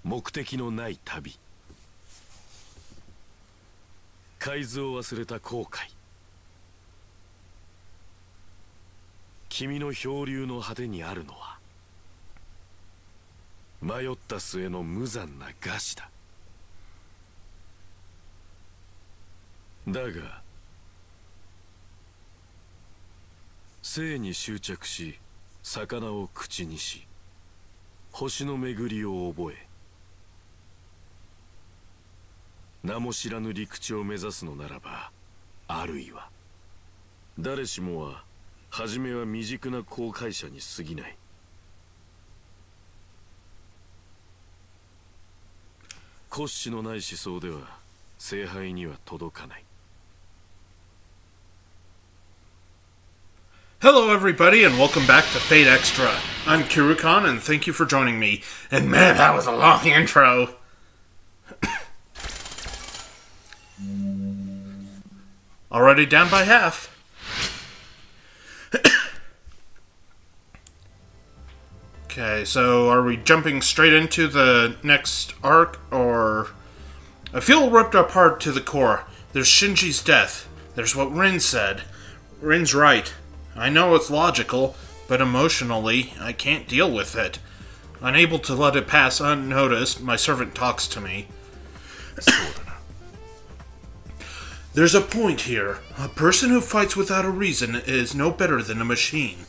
目的のない旅。海図を忘れた後悔。君の漂流の果てにあるのは迷った末の無残な餓死だ。だが生に執着し、魚を口にし、星の巡りを覚え、名も知らぬ陸地を目指すのならば、あるいは誰しもは初めは未熟な航海者に過ぎない。骨子のない思想では聖杯には届かない。Hello everybody and welcome back to Fate Extra. I'm Kirukan and thank you for joining me. And man, that was a long intro. Already down by half. Okay, so are we jumping straight into the next arc, or... I feel ripped apart to the core. There's Shinji's death. There's what Rin said. Rin's right. I know it's logical, but emotionally, I can't deal with it. Unable to let it pass unnoticed, my servant talks to me. There's a point here. A person who fights without a reason is no better than a machine.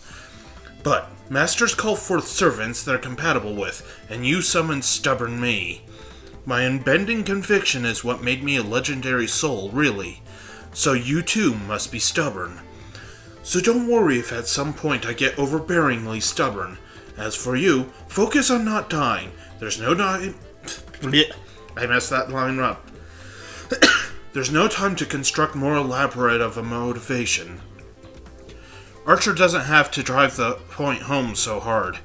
But masters call forth servants they're compatible with, and you summon stubborn me. My unbending conviction is what made me a legendary soul, really. So you too must be stubborn. So don't worry if at some point I get overbearingly stubborn. As for you, focus on not dying. There's no time... I messed that line up. There's no time to construct more elaborate of a motivation. Archer doesn't have to drive the point home so hard.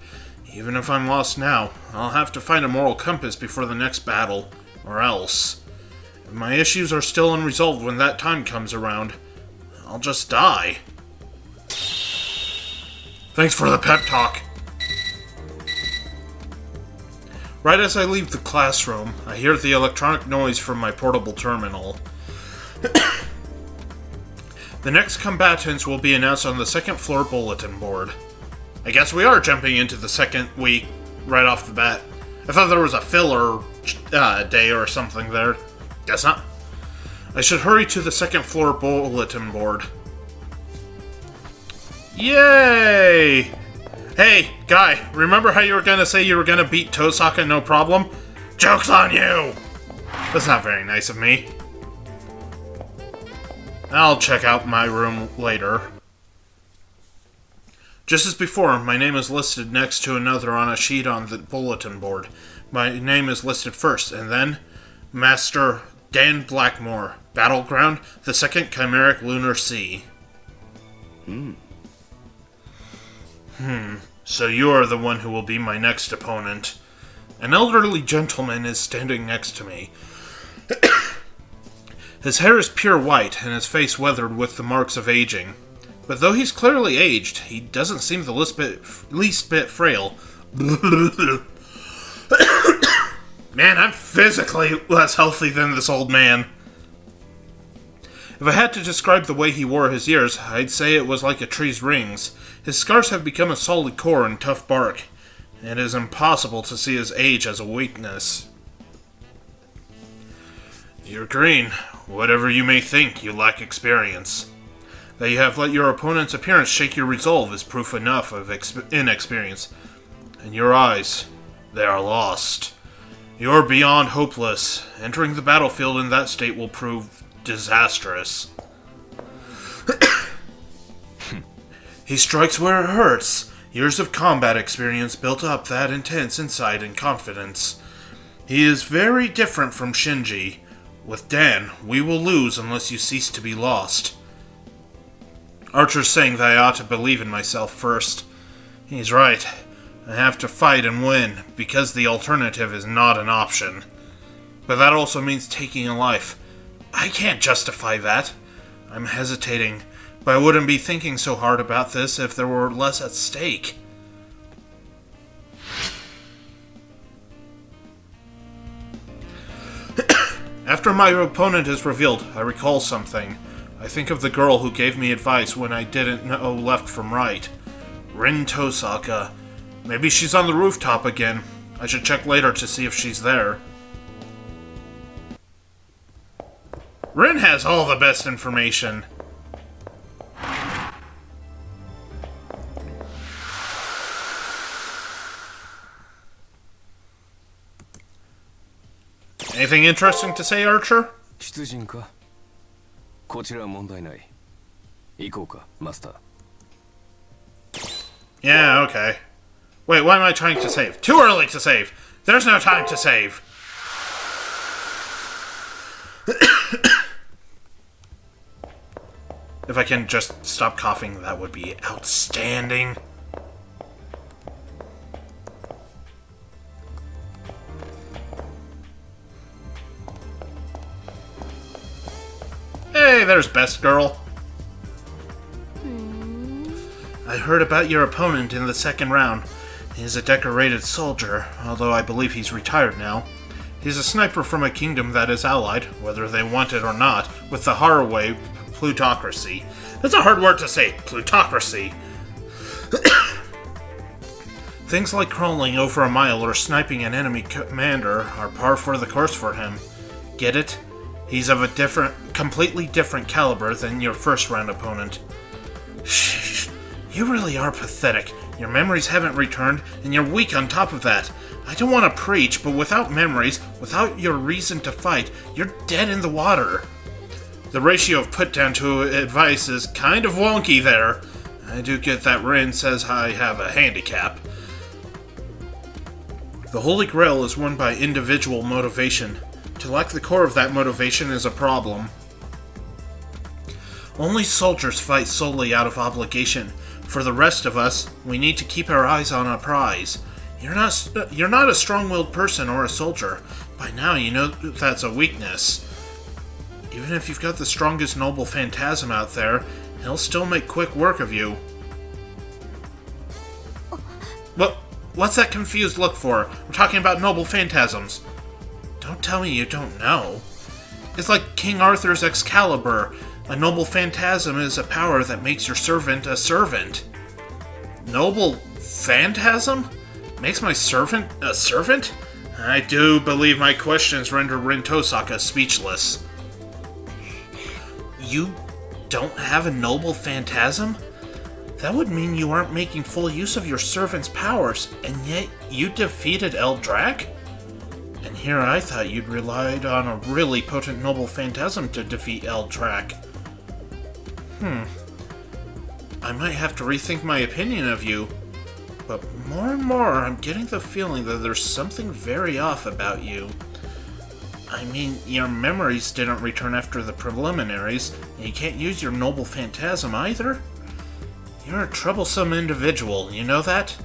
Even if I'm lost now, I'll have to find a moral compass before the next battle, or else. If my issues are still unresolved when that time comes around, I'll just die. Thanks for the pep talk. Right as I leave the classroom, I hear the electronic noise from my portable terminal. The next combatants will be announced on the second floor bulletin board. I guess we are jumping into the second week right off the bat. I thought there was a filler day or something there. Guess not. I should hurry to the second floor bulletin board. Yay! Hey, guy, remember how you were gonna say you were gonna beat Tosaka no problem? Joke's on you! That's not very nice of me. I'll check out my room later. Just as before, my name is listed next to another on a sheet on the bulletin board. My name is listed first, and then Master Dan Blackmore, Battleground, the Second Chimeric Lunar Sea. So you are the one who will be my next opponent. An elderly gentleman is standing next to me. His hair is pure white, and his face weathered with the marks of aging. But though he's clearly aged, he doesn't seem the least bit frail. Man, I'm physically less healthy than this old man. If I had to describe the way he wore his years, I'd say it was like a tree's rings. His scars have become a solid core and tough bark. It is impossible to see his age as a weakness. You're green. Whatever you may think, you lack experience. That you have let your opponent's appearance shake your resolve is proof enough of inexperience. And your eyes, they are lost. You're beyond hopeless. Entering the battlefield in that state will prove disastrous. He strikes where it hurts. Years of combat experience built up that intense insight and confidence. He is very different from Shinji. With Dan, we will lose unless you cease to be lost. Archer's saying that I ought to believe in myself first. He's right. I have to fight and win, because the alternative is not an option. But that also means taking a life. I can't justify that. I'm hesitating, but I wouldn't be thinking so hard about this if there were less at stake. After my opponent is revealed, I recall something. I think of the girl who gave me advice when I didn't know left from right. Rin Tosaka. Maybe she's on the rooftop again. I should check later to see if she's there. Rin has all the best information. Anything interesting to say, Archer? 出陣かこちらは問題ない行こうかマスター Yeah, okay. Wait, what am I trying to save? Too early to save! There's no time to save! If I can just stop coughing, that would be outstanding. Hey, there's Best Girl. I heard about your opponent in the second round. He's a decorated soldier, although I believe he's retired now. He's a sniper from a kingdom that is allied, whether they want it or not, with the Haraway plutocracy. That's a hard word to say, plutocracy. Things like crawling over a mile or sniping an enemy commander are par for the course for him. Get it? He's of a completely different caliber than your first round opponent. Shh. You really are pathetic. Your memories haven't returned, and you're weak on top of that. I don't want to preach, but without memories, without your reason to fight, you're dead in the water. The ratio of put-down to advice is kind of wonky there. I do get that Rin says I have a handicap. The Holy Grail is won by individual motivation. To lack the core of that motivation is a problem. Only soldiers fight solely out of obligation. For the rest of us, we need to keep our eyes on a prize. You're not a strong-willed person or a soldier. By now you know that's a weakness. Even if you've got the strongest noble phantasm out there, he'll still make quick work of you. What's that confused look for? We're talking about noble phantasms. Don't tell me you don't know. It's like King Arthur's Excalibur. A noble phantasm is a power that makes your servant a servant. Noble phantasm? Makes my servant a servant? I do believe my questions render Rin Tosaka speechless. You don't have a noble phantasm? That would mean you aren't making full use of your servant's powers, and yet you defeated Eldrac? And here I thought you'd relied on a really potent noble phantasm to defeat Eldrac. I might have to rethink my opinion of you. But more and more, I'm getting the feeling that there's something very off about you. I mean, your memories didn't return after the preliminaries, and you can't use your noble phantasm either? You're a troublesome individual, you know that?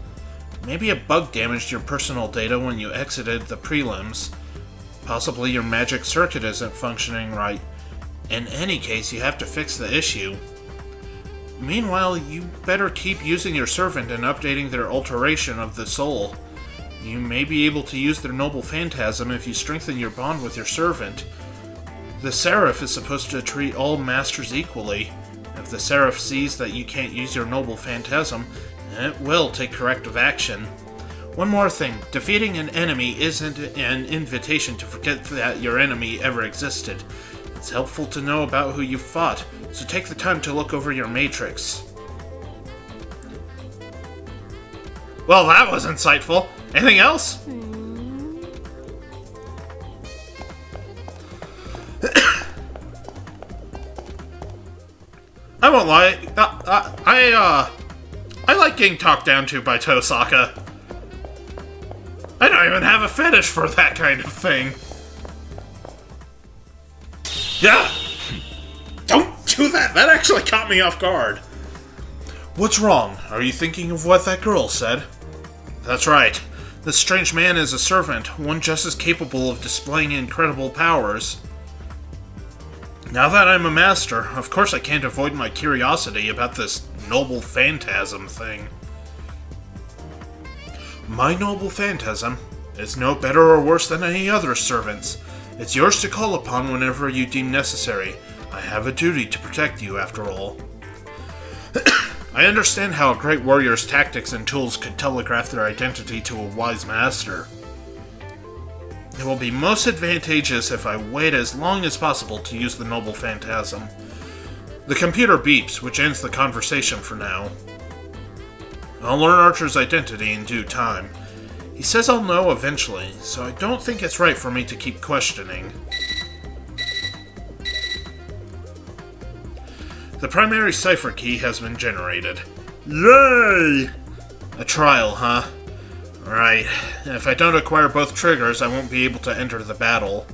Maybe a bug damaged your personal data when you exited the prelims. Possibly your magic circuit isn't functioning right. In any case, you have to fix the issue. Meanwhile, you better keep using your servant and updating their alteration of the soul. You may be able to use their noble phantasm if you strengthen your bond with your servant. The Seraph is supposed to treat all masters equally. If the Seraph sees that you can't use your noble phantasm, it will take corrective action. One more thing, defeating an enemy isn't an invitation to forget that your enemy ever existed. It's helpful to know about who you fought, so take the time to look over your matrix. Well, that was insightful. Anything else? I won't lie. I like getting talked down to by Tosaka. I don't even have a fetish for that kind of thing. Yeah! Don't do that! That actually caught me off guard. What's wrong? Are you thinking of what that girl said? That's right. This strange man is a servant, one just as capable of displaying incredible powers. Now that I'm a master, of course I can't avoid my curiosity about this noble phantasm thing. My noble phantasm is no better or worse than any other servant's. It's yours to call upon whenever you deem necessary. I have a duty to protect you, after all. I understand how a great warrior's tactics and tools could telegraph their identity to a wise master. It will be most advantageous if I wait as long as possible to use the noble phantasm. The computer beeps, which ends the conversation for now. I'll learn Archer's identity in due time. He says I'll know eventually, so I don't think it's right for me to keep questioning. The primary cipher key has been generated. Yay! A trial, huh? Right. If I don't acquire both triggers, I won't be able to enter the battle.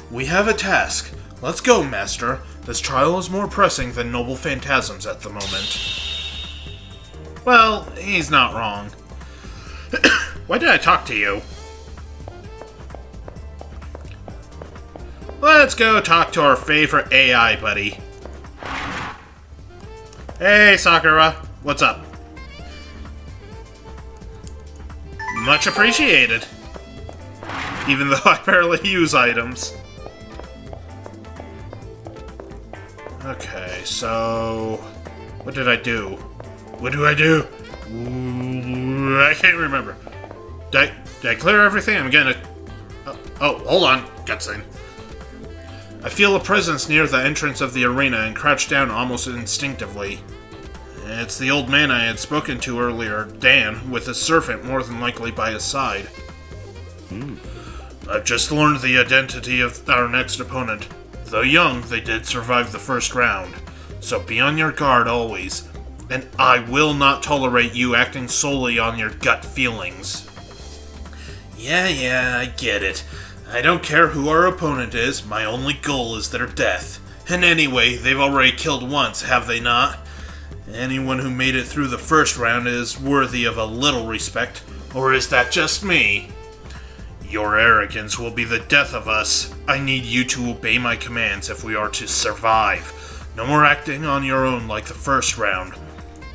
We have a task. Let's go, Master. This trial is more pressing than noble phantasms at the moment. Well, he's not wrong. Why did I talk to you? Let's go talk to our favorite AI buddy. Hey, Sakura. What's up? Much appreciated. Even though I barely use items. Okay, so... what did I do? What do I do? Ooh, I can't remember. Did I clear everything? I'm gonna... Oh, hold on. Cutscene. I feel a presence near the entrance of the arena and crouch down almost instinctively. It's the old man I had spoken to earlier, Dan, with his servant more than likely by his side. I've just learned the identity of our next opponent. Though young, they did survive the first round. So be on your guard always. And I will not tolerate you acting solely on your gut feelings. Yeah, I get it. I don't care who our opponent is, my only goal is their death. And anyway, they've already killed once, have they not? Anyone who made it through the first round is worthy of a little respect, or is that just me? Your arrogance will be the death of us. I need you to obey my commands if we are to survive. No more acting on your own like the first round.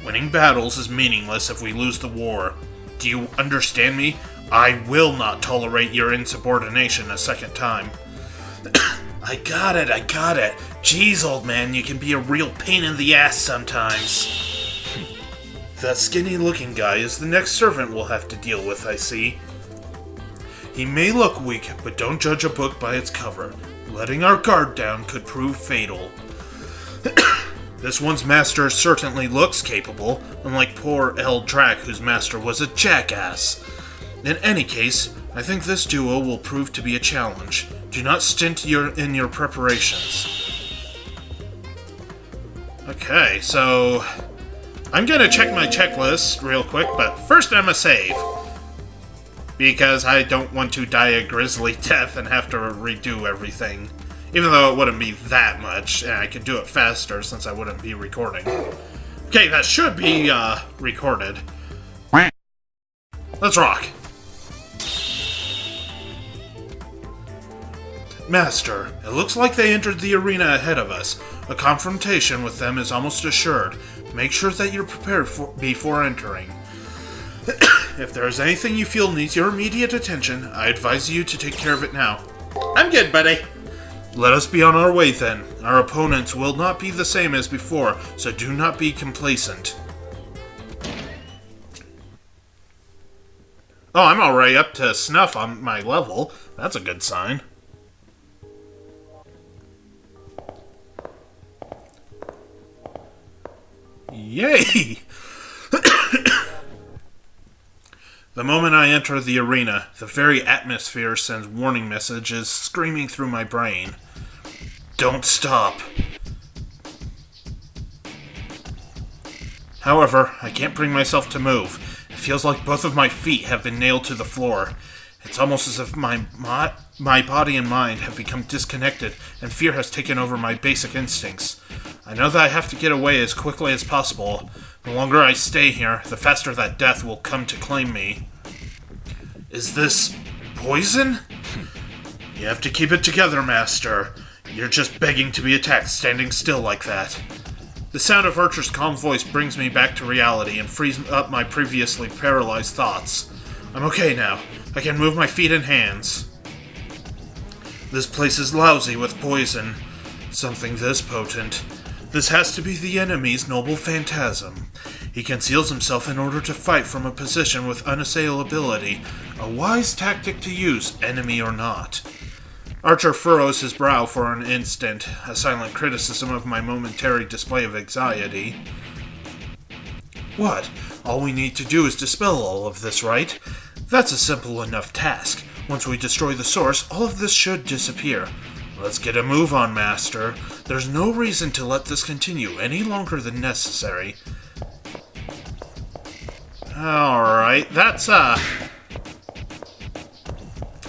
Winning battles is meaningless if we lose the war. Do you understand me? I will not tolerate your insubordination a second time. I got it. Jeez, old man, you can be a real pain in the ass sometimes. That skinny-looking guy is the next servant we'll have to deal with, I see. He may look weak, but don't judge a book by its cover. Letting our guard down could prove fatal. This one's master certainly looks capable, unlike poor El Drac, whose master was a jackass. In any case, I think this duo will prove to be a challenge. Do not stint in your preparations. Okay, so... I'm gonna check my checklist real quick, but first I'm gonna save. Because I don't want to die a grisly death and have to redo everything. Even though it wouldn't be that much, and I could do it faster since I wouldn't be recording. Okay, that should be, recorded. Let's rock. Master, it looks like they entered the arena ahead of us. A confrontation with them is almost assured. Make sure that you're prepared before entering. If there is anything you feel needs your immediate attention, I advise you to take care of it now. I'm good, buddy. Let us be on our way then. Our opponents will not be the same as before, so do not be complacent. Oh, I'm already up to snuff on my level. That's a good sign. Yay! The moment I enter the arena, the very atmosphere sends warning messages screaming through my brain. Don't stop. However, I can't bring myself to move. It feels like both of my feet have been nailed to the floor. It's almost as if my body and mind have become disconnected, and fear has taken over my basic instincts. I know that I have to get away as quickly as possible. The longer I stay here, the faster that death will come to claim me. Is this poison? You have to keep it together, Master. You're just begging to be attacked standing still like that. The sound of Archer's calm voice brings me back to reality and frees up my previously paralyzed thoughts. I'm okay now. I can move my feet and hands. This place is lousy with poison. Something this potent. This has to be the enemy's noble phantasm. He conceals himself in order to fight from a position with unassailability. A wise tactic to use, enemy or not. Archer furrows his brow for an instant, a silent criticism of my momentary display of anxiety. What? All we need to do is dispel all of this, right? That's a simple enough task. Once we destroy the source, all of this should disappear. Let's get a move on, Master. There's no reason to let this continue any longer than necessary. Alright, that's, I'm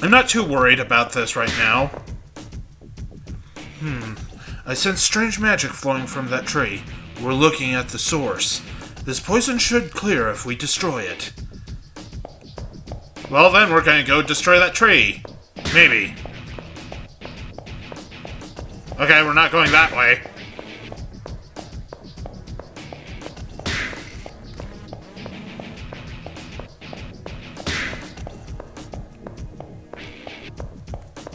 not too worried about this right now. I sense strange magic flowing from that tree. We're looking at the source. This poison should clear if we destroy it. Well then, we're gonna go destroy that tree. Maybe. Okay, we're not going that way.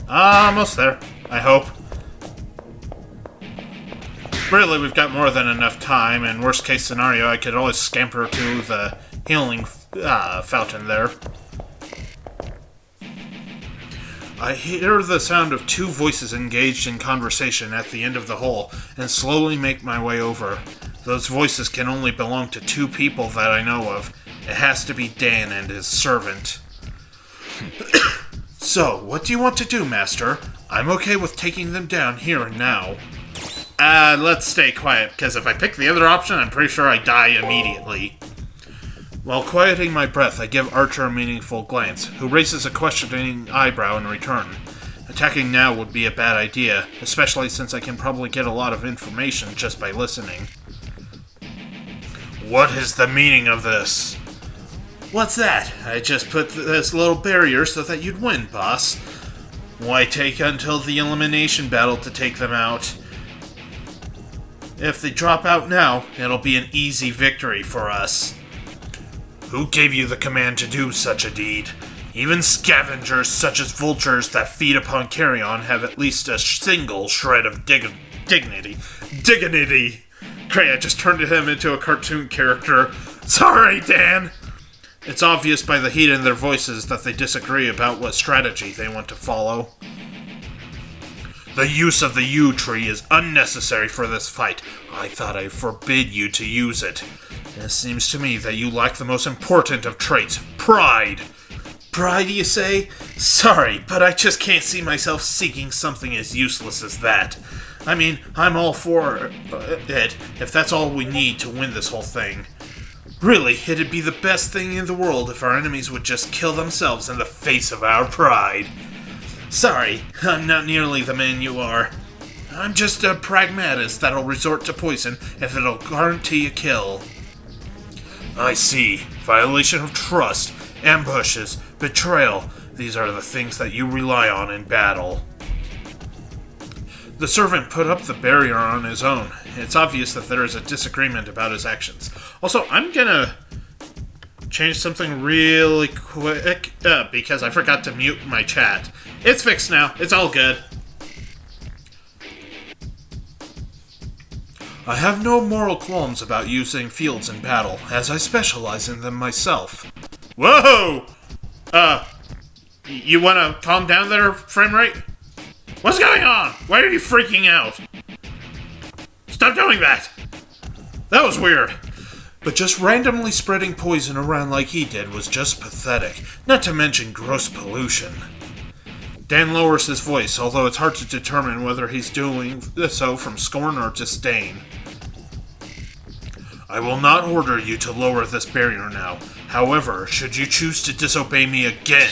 Almost there, I hope. Really, we've got more than enough time, and worst case scenario, I could always scamper to the healing fountain there. I hear the sound of two voices engaged in conversation at the end of the hole, and slowly make my way over. Those voices can only belong to two people that I know of. It has to be Dan and his servant. So, what do you want to do, Master? I'm okay with taking them down here and now. Let's stay quiet, because if I pick the other option, I'm pretty sure I die immediately. While quieting my breath, I give Archer a meaningful glance, who raises a questioning eyebrow in return. Attacking now would be a bad idea, especially since I can probably get a lot of information just by listening. What is the meaning of this? What's that? I just put this little barrier so that you'd win, boss. Why take until the elimination battle to take them out? If they drop out now, it'll be an easy victory for us. Who gave you the command to do such a deed? Even scavengers such as vultures that feed upon carrion have at least a single shred of dignity. Dignity! Great, I just turned him into a cartoon character. Sorry, Dan! It's obvious by the heat in their voices that they disagree about what strategy they want to follow. The use of the yew tree is unnecessary for this fight. I thought I forbid you to use it. It seems to me that you lack the most important of traits, pride. Pride, you say? Sorry, but I just can't see myself seeking something as useless as that. I mean, I'm all for it, if that's all we need to win this whole thing. Really, it'd be the best thing in the world if our enemies would just kill themselves in the face of our pride. Sorry, I'm not nearly the man you are. I'm just a pragmatist that'll resort to poison if it'll guarantee a kill. I see. Violation of trust, ambushes, betrayal. These are the things that you rely on in battle. The servant put up the barrier on his own. It's obvious that there is a disagreement about his actions. Also, I'm gonna change something really quick because I forgot to mute my chat. It's fixed now. It's all good. I have no moral qualms about using fields in battle, as I specialize in them myself. Whoa! You wanna calm down there, frame rate? What's going on? Why are you freaking out? Stop doing that! That was weird. But just randomly spreading poison around like he did was just pathetic, not to mention gross pollution. Dan lowers his voice, although it's hard to determine whether he's doing so from scorn or disdain. I will not order you to lower this barrier now. However, should you choose to disobey me again...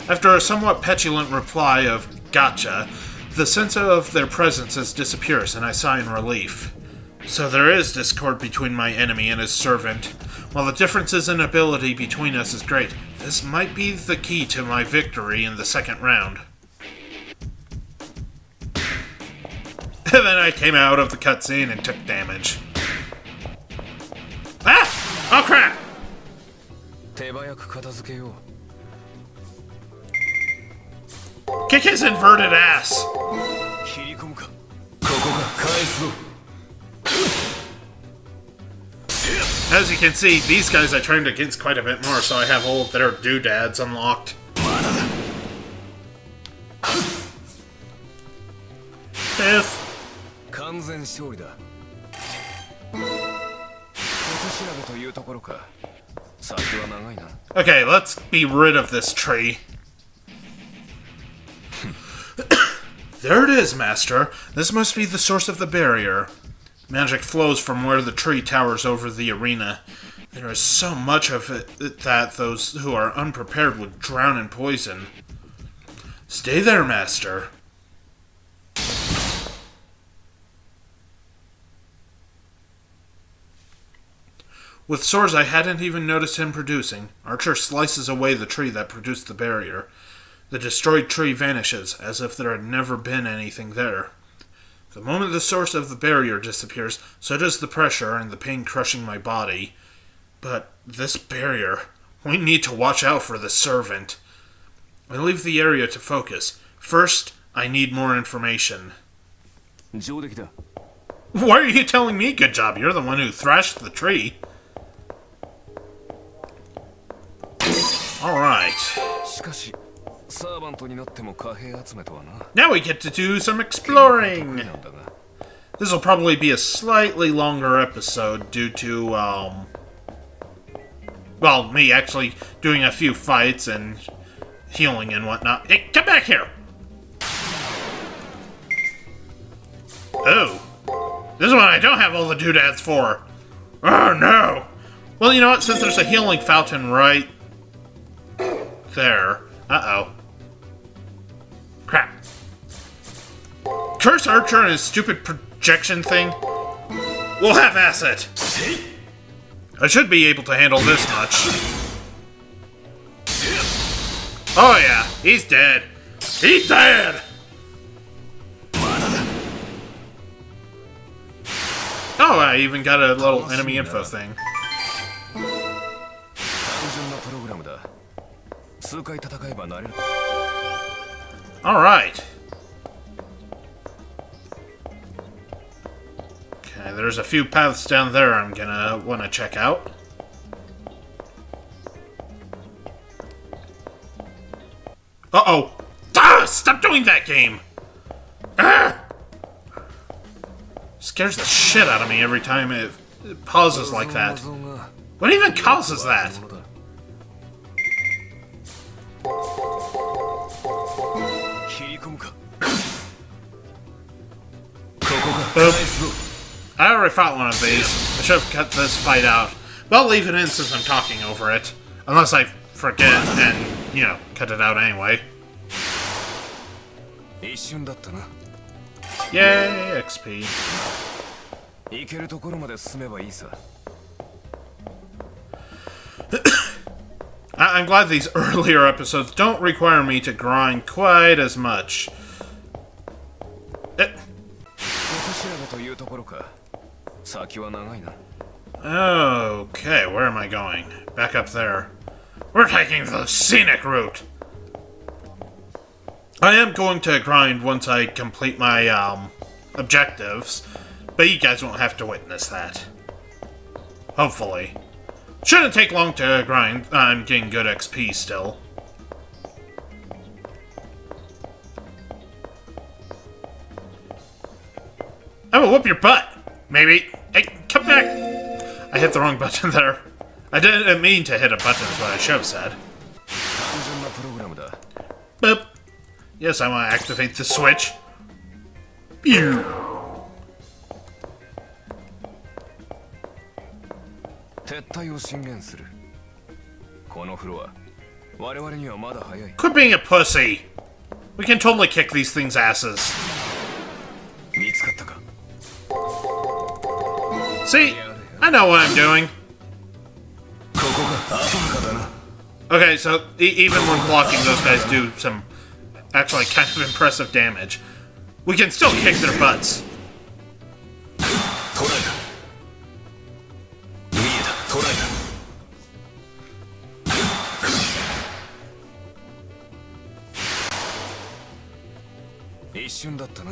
After a somewhat petulant reply of gotcha, the sense of their presences disappears and I sigh in relief. So there is discord between my enemy and his servant. While the differences in ability between us is great, this might be the key to my victory in the second round. And then I came out of the cutscene and took damage. Ah! Oh crap! 手早く片付けよう。Kick his inverted ass! 切り込むか。ここが返すぞ。 As you can see, these guys I trained against quite a bit more, so I have all of their doodads unlocked. If... 完全勝利だ。手調べというところか。先は長いな。 Okay, let's be rid of this tree. There it is, Master. This must be the source of the barrier. Magic flows from where the tree towers over the arena. There is so much of it that those who are unprepared would drown in poison. Stay there, Master. With swords I hadn't even noticed him producing, Archer slices away the tree that produced the barrier. The destroyed tree vanishes, as if there had never been anything there. The moment the source of the barrier disappears, so does the pressure and the pain crushing my body. But this barrier... We need to watch out for the servant. I leave the area to focus. First, I need more information. 上出来だ。 Why are you telling me good job? You're the one who thrashed the tree. Alright. しかし、サーバントになっても貨幣集めとはな。 Now we get to do some exploring. なんだが。 This will probably be a slightly longer episode due to, well, me actually doing a few fights and healing and whatnot. Hey, come back here! Oh. This is what I don't have all the doodads for. Oh, no! Well, you know what? Since there's a healing fountain right there. Uh-oh. Crap. Curse Archer and his stupid projection thing. We'll have asset. I should be able to handle this much. Oh yeah, he's dead. He's dead! Oh, I even got a little enemy info thing. 単純なプログラムだ。数回戦えばなれる。 Alright. Okay, there's a few paths down there I'm gonna wanna check out. Uh-oh! Ah! Stop doing that game! Ah! Scares the shit out of me every time it pauses like that. What even causes that? Oop. I already fought one of these. I should have cut this fight out. But I'll leave it in since I'm talking over it. Unless I forget and, you know, cut it out anyway. Yay, XP. I'm glad these earlier episodes don't require me to grind quite as much. Okay, where am I going? Back up there. We're taking the scenic route. I am going to grind once I complete my objectives, but you guys won't have to witness that. Hopefully. Shouldn't take long to grind. I'm getting good XP still. I will whoop your butt! Maybe. Hey, come back! I hit the wrong button there. I didn't mean to hit a button is what I should have said. Boop. Yes, I want to activate the switch. Pew! Quit being a pussy! We can totally kick these things' asses. See? I know what I'm doing. Okay, so even when blocking, those guys do some actually kind of impressive damage. We can still kick their butts. 一瞬だったな。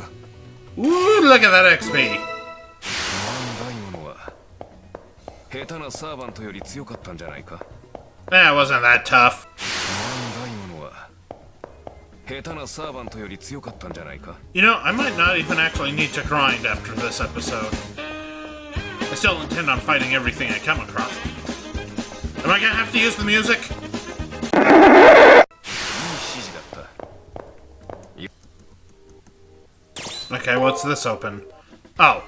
Ooh, look at that XP. 大物は下手なサーバントより強かったんじゃないか。 That wasn't that tough. 大物は下手なサーバントより強かったんじゃないか。 You know, I might not even actually need to grind after this episode. I still intend on fighting everything I come across. Am I gonna have to use the music? いい指示だった。 Okay, what's this open? Oh.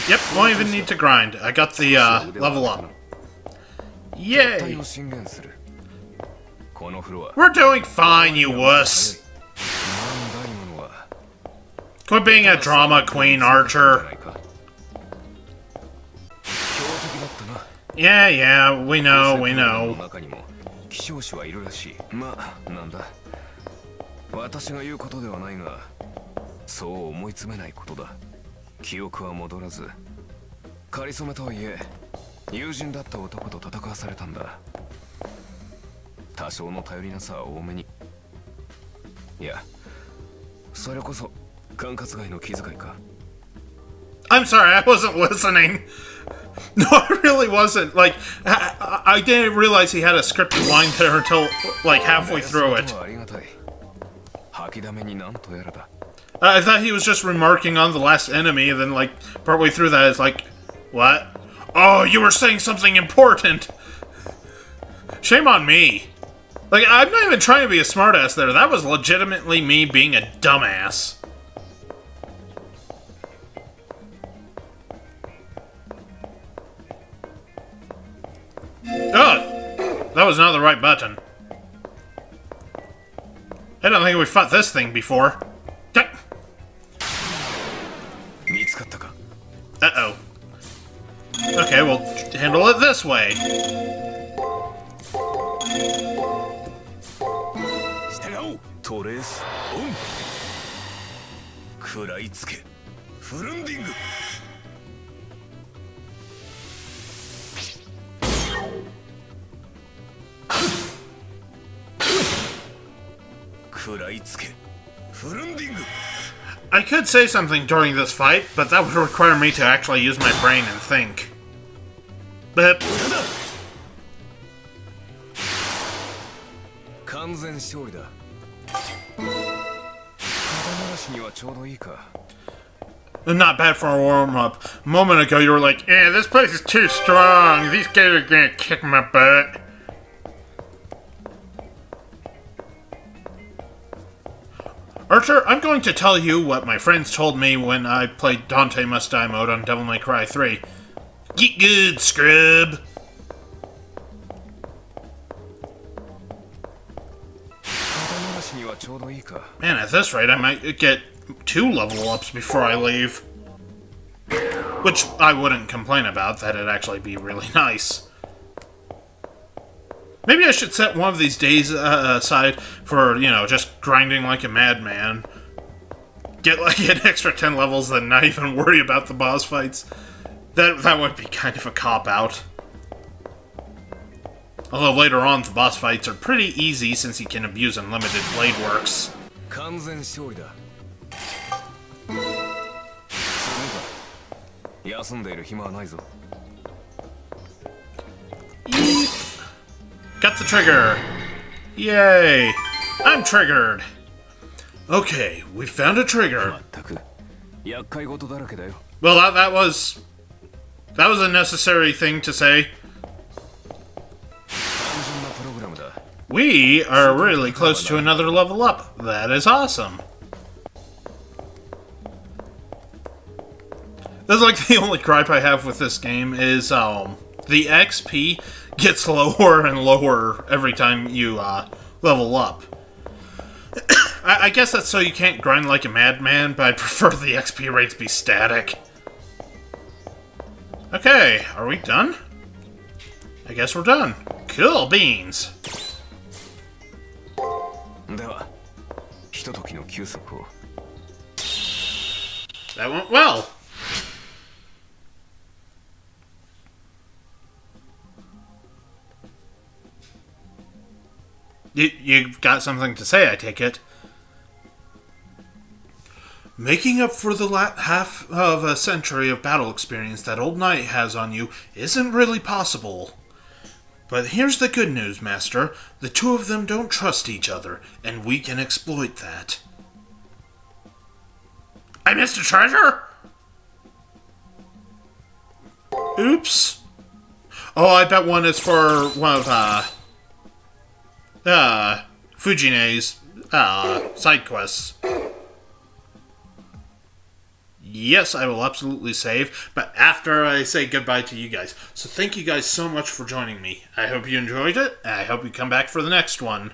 Yep, won't even need to grind. I got the, level up. 体 Yay! を進言する。このフロア。 We're doing fine, you wuss. 大物は Quit being a drama queen, Archer. 強敵だったな。 Yeah, yeah, we know, we の know. 中にも希少種はいるらしい。まあ、なんだ。私が言うことではないが、そう思い詰めないことだ。記憶は戻らず、かりそめとはいえ、友人だった男と戦わされたんだ。多少の頼りなさは多めに。いや、それこそ管轄外の気遣いか。 I'm sorry, I wasn't listening. No, I really wasn't. Like, I didn't realize he had a scripted line there until, like, halfway through it. ありがたい。吐きだめになんとやらだ。 I thought he was just remarking on the last enemy, and then, like, partway through that, it's like, what? Oh, you were saying something important! Shame on me. Like, I'm not even trying to be a smartass there. That was legitimately me being a dumbass. Ugh! That was not the right button. I don't think we fought this thing before. Uh-oh. Okay, we'll handle it this way. トレースオン。食らいつけ。フルンディング。食らいつけ。フルンディング。 I could say something during this fight, but that would require me to actually use my brain and think. But 完全勝利だ。肩慣らしにはちょうどいいか。 not bad for a warm-up. A moment ago you were like, "Yeah, this place is too strong. These guys are gonna kick my butt." Archer, I'm going to tell you what my friends told me when I played Dante Must Die mode on Devil May Cry 3. Get good, scrub! Man, at this rate, I might get 2 level ups before I leave. Which I wouldn't complain about, that'd actually be really nice. Maybe I should set one of these days aside for, you know, just grinding like a madman. Get like an extra 10 levels and not even worry about the boss fights. That would be kind of a cop-out. Although later on, the boss fights are pretty easy since he can abuse unlimited blade works. 完全勝利だ。休んでいる暇はないぞ。 Got the trigger! Yay! I'm triggered! Okay, we found a trigger. 全く厄介事だらけだよ。 Well, that was a necessary thing to say. 単純なプログラムだ。 We are really close to another level up. That is awesome. That's like the only gripe I have with this game is the XP gets lower and lower every time you level up. I guess that's so you can't grind like a madman, but I prefer the XP rates be static. Okay, are we done? I guess we're done. Cool beans. では、ひとときの休息を。 That went well. You've got something to say, I take it. Making up for the half of a century of battle experience that old knight has on you isn't really possible. But here's the good news, Master. The two of them don't trust each other, and we can exploit that. I missed a treasure? Oops. Oh, I bet one is for one of, Fujine's, side quests. Yes, I will absolutely save, but after I say goodbye to you guys. So thank you guys so much for joining me. I hope you enjoyed it, and I hope you come back for the next one.